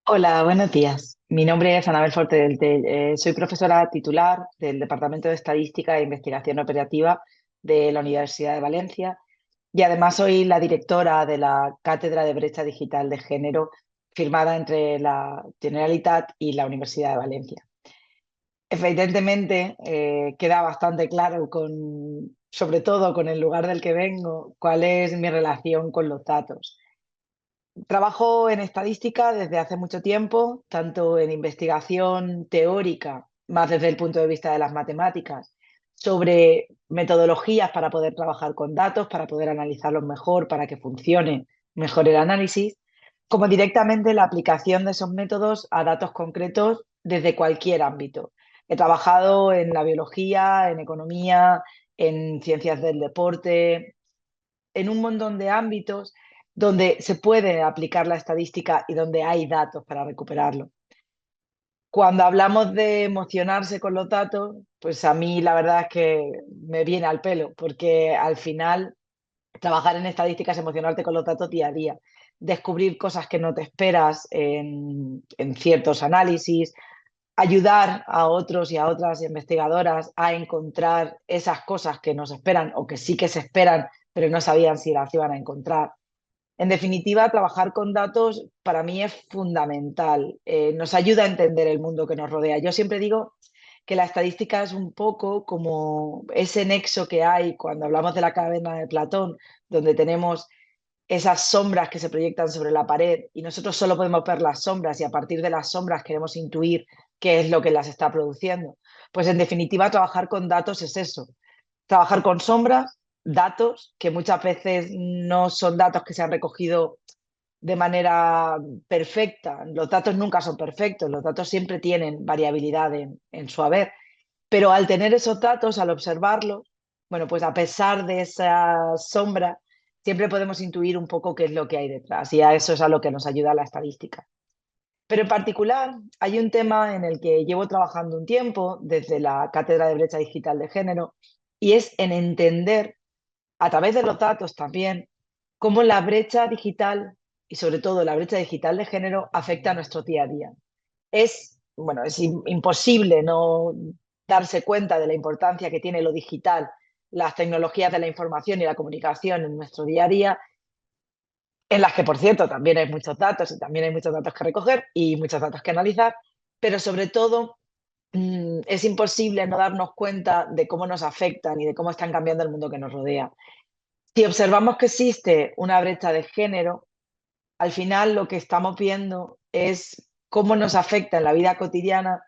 Hola, buenos días. Mi nombre es Anabel Forte del Tell. Soy profesora titular del Departamento de Estadística e Investigación Operativa de la Universidad de Valencia y además soy la directora de la Cátedra de Brecha Digital de Género firmada entre la Generalitat y la Universidad de Valencia. Evidentemente, queda bastante claro sobre todo con el lugar del que vengo, cuál es mi relación con los datos. Trabajo en estadística desde hace mucho tiempo, tanto en investigación teórica, más desde el punto de vista de las matemáticas, sobre metodologías para poder trabajar con datos, para poder analizarlos mejor, para que funcione mejor el análisis, como directamente la aplicación de esos métodos a datos concretos desde cualquier ámbito. He trabajado en la biología, en economía, en ciencias del deporte, en un montón de ámbitos donde se puede aplicar la estadística y donde hay datos para recuperarlo. Cuando hablamos de emocionarse con los datos, pues a mí la verdad es que me viene al pelo, porque al final trabajar en estadística es emocionarte con los datos día a día, descubrir cosas que no te esperas en ciertos análisis, ayudar a otros y a otras investigadoras a encontrar esas cosas que nos esperan o que sí que se esperan, pero no sabían si las iban a encontrar. En definitiva, trabajar con datos para mí es fundamental. Nos ayuda a entender el mundo que nos rodea. Yo siempre digo que la estadística es un poco como ese nexo que hay cuando hablamos de la caverna de Platón, donde tenemos esas sombras que se proyectan sobre la pared y nosotros solo podemos ver las sombras y a partir de las sombras queremos intuir qué es lo que las está produciendo. Pues en definitiva, trabajar con datos es eso, trabajar con sombras, datos que muchas veces no son datos que se han recogido de manera perfecta. Los datos nunca son perfectos, los datos siempre tienen variabilidad en su haber, pero al tener esos datos, al observarlos, bueno, pues a pesar de esa sombra, siempre podemos intuir un poco qué es lo que hay detrás y a eso es a lo que nos ayuda la estadística. Pero en particular hay un tema en el que llevo trabajando un tiempo desde la Cátedra de Brecha Digital de Género y es en entender a través de los datos también cómo la brecha digital y sobre todo la brecha digital de género afecta a nuestro día a día. Es imposible no darse cuenta de la importancia que tiene lo digital, las tecnologías de la información y la comunicación en nuestro día a día, en las que, por cierto, también hay muchos datos y también hay muchos datos que recoger y muchos datos que analizar, pero sobre todo es imposible no darnos cuenta de cómo nos afectan y de cómo están cambiando el mundo que nos rodea. Si observamos que existe una brecha de género, al final lo que estamos viendo es cómo nos afecta en la vida cotidiana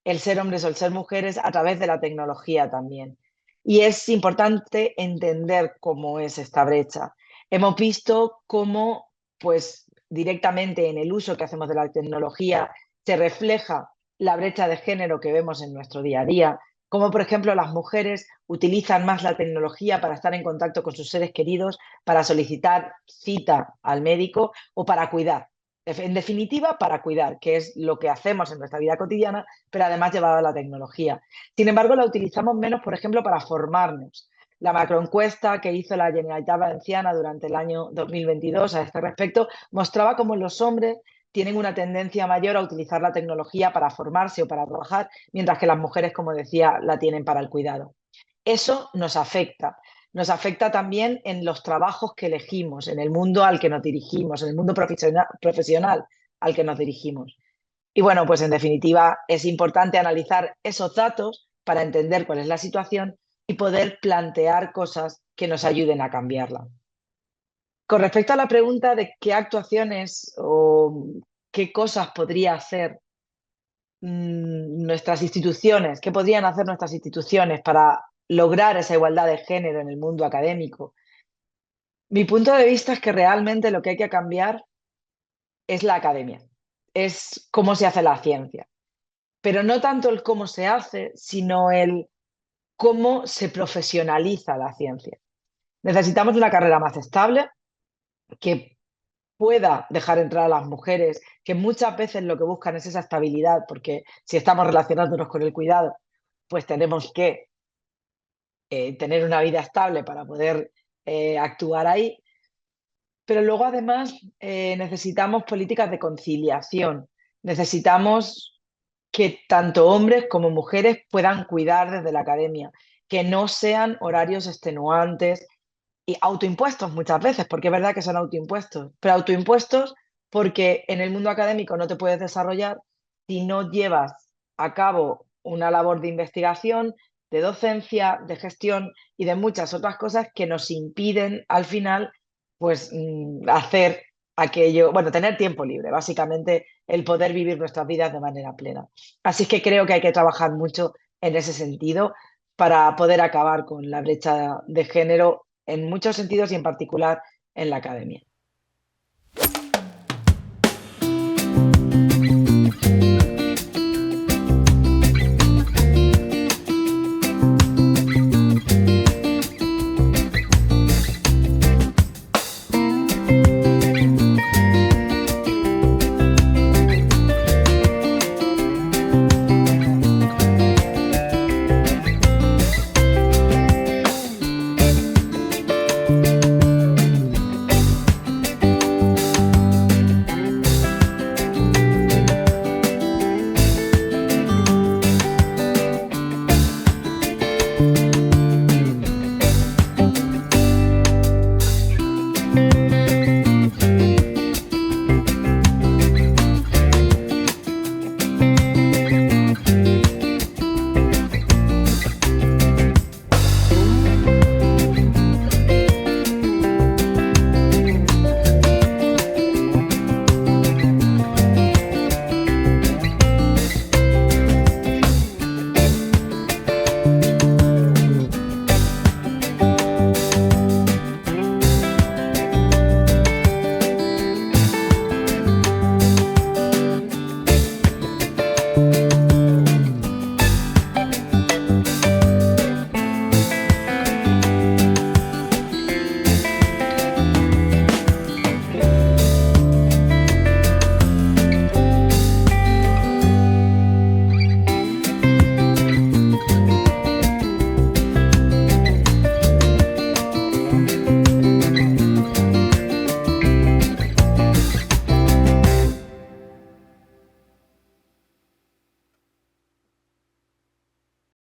el ser hombres o el ser mujeres a través de la tecnología también. Y es importante entender cómo es esta brecha. Hemos visto cómo, pues, directamente en el uso que hacemos de la tecnología se refleja la brecha de género que vemos en nuestro día a día, como por ejemplo las mujeres utilizan más la tecnología para estar en contacto con sus seres queridos, para solicitar cita al médico o para cuidar. En definitiva, para cuidar, que es lo que hacemos en nuestra vida cotidiana, pero además llevada a la tecnología. Sin embargo, la utilizamos menos, por ejemplo, para formarnos. La macroencuesta que hizo la Generalitat Valenciana durante el año 2022 a este respecto mostraba cómo los hombres tienen una tendencia mayor a utilizar la tecnología para formarse o para trabajar, mientras que las mujeres, como decía, la tienen para el cuidado. Eso nos afecta. Nos afecta también en los trabajos que elegimos, en el mundo al que nos dirigimos, en el mundo profesional al que nos dirigimos. Y bueno, pues en definitiva es importante analizar esos datos para entender cuál es la situación y poder plantear cosas que nos ayuden a cambiarla. Con respecto a la pregunta de qué actuaciones o qué cosas podría hacer nuestras instituciones, qué podrían hacer nuestras instituciones para lograr esa igualdad de género en el mundo académico. Mi punto de vista es que realmente lo que hay que cambiar es la academia, es cómo se hace la ciencia, pero no tanto el cómo se hace, sino el cómo se profesionaliza la ciencia. Necesitamos una carrera más estable que pueda dejar entrar a las mujeres, que muchas veces lo que buscan es esa estabilidad, porque si estamos relacionándonos con el cuidado, pues tenemos que tener una vida estable para poder actuar ahí. Pero luego además necesitamos políticas de conciliación. Necesitamos que tanto hombres como mujeres puedan cuidar desde la academia, que no sean horarios extenuantes y autoimpuestos muchas veces, porque es verdad que son autoimpuestos, pero autoimpuestos porque en el mundo académico no te puedes desarrollar si no llevas a cabo una labor de investigación, de docencia, de gestión y de muchas otras cosas que nos impiden al final pues hacer aquello, bueno, tener tiempo libre, básicamente el poder vivir nuestras vidas de manera plena. Así es que creo que hay que trabajar mucho en ese sentido para poder acabar con la brecha de género en muchos sentidos y en particular en la academia.